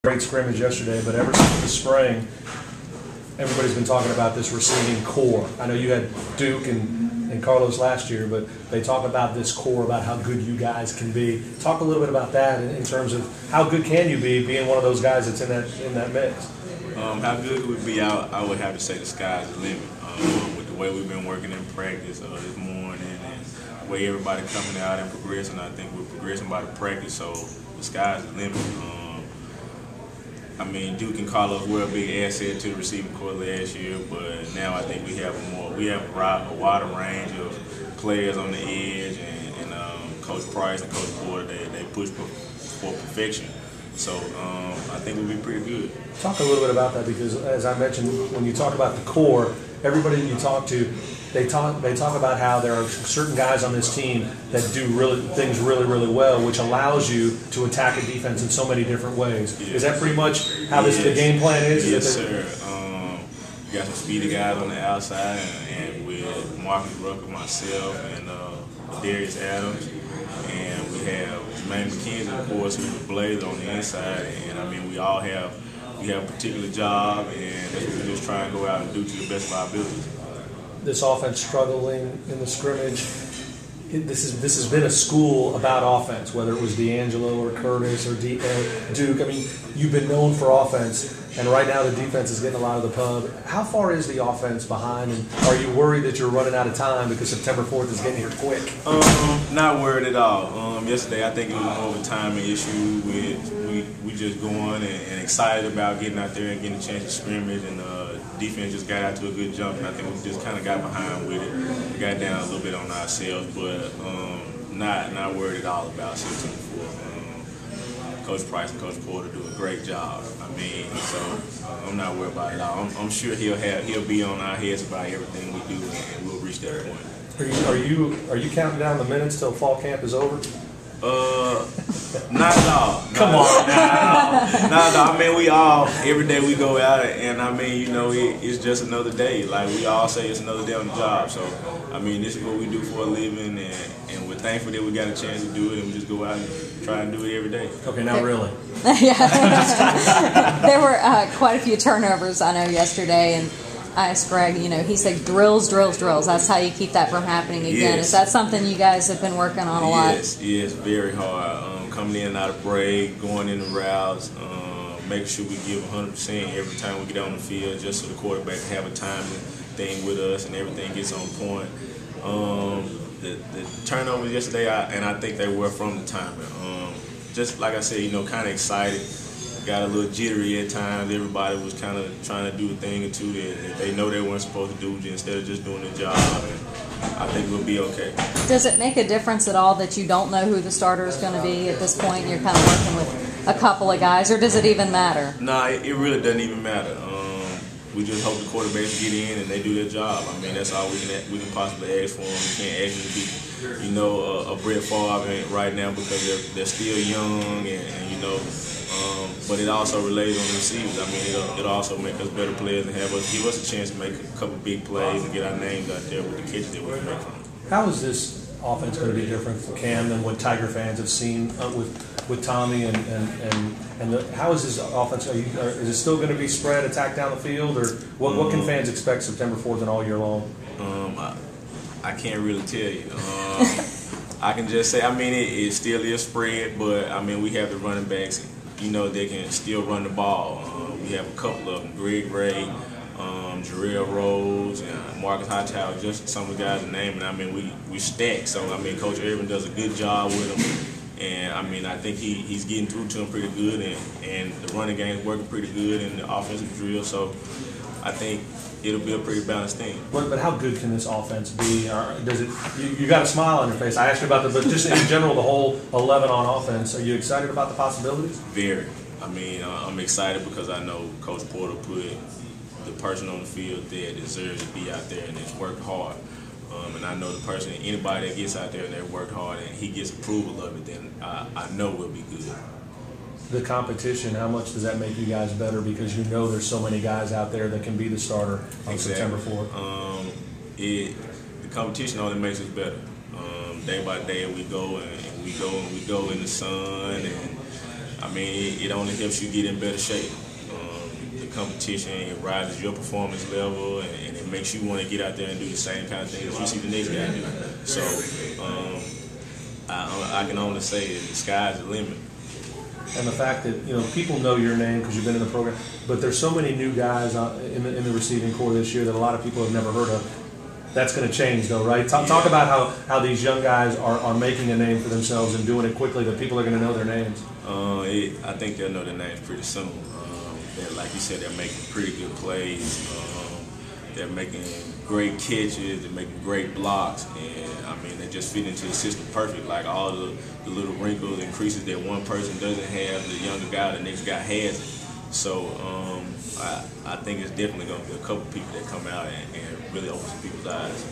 Great scrimmage yesterday, but ever since the spring, everybody's been talking about this receiving core. I know you had Duke and Carlos last year, but they talk about this core, about how good you guys can be. Talk a little bit about that in terms of how good can you be, being one of those guys that's in that mix. How good would be? I would have to say the sky's the limit. With the way we've been working in practice this morning and the way everybody coming out and progressing, I think we're progressing by the practice. So the sky's the limit. I mean, Duke and Carlos were a big asset to the receiving core last year, but now I think we have a wider range of players on the edge, and Coach Price and Coach Porter, they push for perfection. So I think we'll be pretty good. Talk a little bit about that, because as I mentioned, when you talk about the core, everybody you talk to, they talk about how there are certain guys on this team that do things really well, which allows you to attack a defense in so many different ways. Yes. Is that pretty much how the game plan is? Yes, sir. We got some speedy guys on the outside, and with Marcus Rucker, myself, and Darius Adams, and we have Jermaine McKenzie, of course, who's the blazer on the inside. And I mean, we have a particular job, and that's what we just try and go out and do to the best of our abilities. This offense struggling in the scrimmage. This has been a school about offense, whether it was D'Angelo or Curtis or Duke. I mean, you've been known for offense, and right now the defense is getting a lot of the pub. How far is the offense behind, and are you worried that you're running out of time because September 4th is getting here quick? Not worried at all. Yesterday, I think it was more of a timing issue. We just going and excited about getting out there and getting a chance to scrimmage, and defense just got out to a good jump, and I think we just kind of got behind with it. We got down a little bit on ourselves, but not worried at all about September 4th. Coach Price and Coach Porter do a great job. I mean, so I'm not worried about it at all. I'm sure he'll be on our heads about everything we do, and we'll reach that point. Are you counting down the minutes till fall camp is over? Not at all. Come on. Not at all. I mean, we all, every day we go out, and I mean, you know, it's just another day. Like we all say, it's another day on the job. So, I mean, this is what we do for a living, and we're thankful that we got a chance to do it, and we just go out and try and do it every day. Okay, now really. Yeah. There were quite a few turnovers, I know, yesterday, and I asked Greg, you know, he said drills. That's how you keep that from happening again. Yes. Is that something you guys have been working on a lot? Yes, very hard. Coming in and out of break, going in the routes, making sure we give 100% every time we get on the field, just so the quarterback can have a timing thing with us and everything gets on point. The turnovers yesterday, and I think they were from the timing. Just like I said, you know, kind of excited. Got a little jittery at times. Everybody was kind of trying to do a thing or two that they know they weren't supposed to do instead of just doing their job. And I think we'll be okay. Does it make a difference at all that you don't know who the starter is going to be at this point? You're kind of working with a couple of guys, or does it even matter? Nah, it really doesn't even matter. We just hope the quarterbacks get in and they do their job. I mean, that's all we can possibly ask for them. We can't ask them to be, you know, a Brett Favre right now because they're still young, and you know. But it also relates on the receivers. I mean, it'll also make us better players and give us a chance to make a couple big plays and get our names out there with the catches that we can make from them. How is this offense going to be different for Cam than what Tiger fans have seen with Tommy how is this offense? Is it still going to be spread, attack down the field, or what can fans expect September 4th and all year long? I can't really tell you. I can just say, I mean, it still is spread, but I mean, we have the running backs. You know, they can still run the ball. We have a couple of them, Greg Ray, Jarrell Rose, and Marcus Hightower, just some of the guys to name. And I mean, we stack. So, I mean, Coach Irvin does a good job with them. And, I mean, I think he's getting through to them pretty good. And the running game is working pretty good in the offensive drill. So, I think it'll be a pretty balanced thing. But how good can this offense be? Does it? You got a smile on your face. I asked you about but just in general, the whole 11 on offense. Are you excited about the possibilities? Very. I mean, I'm excited because I know Coach Porter put the person on the field that deserves to be out there and has worked hard. And I know the person, anybody that gets out there and they worked hard and he gets approval of it, then I know we'll be good. The competition, how much does that make you guys better, because you know there's so many guys out there that can be the starter on September 4th? The competition only makes us better. Day by day we go in the sun, and I mean, it only helps you get in better shape. The competition, it rises your performance level, and it makes you want to get out there and do the same kind of things you see the next guy do. So I can only say that the sky's the limit. And the fact that, you know, people know your name because you've been in the program, but there's so many new guys in the receiving corps this year that a lot of people have never heard of. That's going to change, though, right? Talk about how these young guys are making a name for themselves and doing it quickly, that people are going to know their names. I think they'll know their names pretty soon. Like you said, they're making pretty good plays. They're making great catches. They're making great blocks, and I mean, they just fit into the system perfect. Like all the little wrinkles and creases that one person doesn't have, the younger guy, the next guy has it. So I think it's definitely going to be a couple people that come out and really open some people's eyes.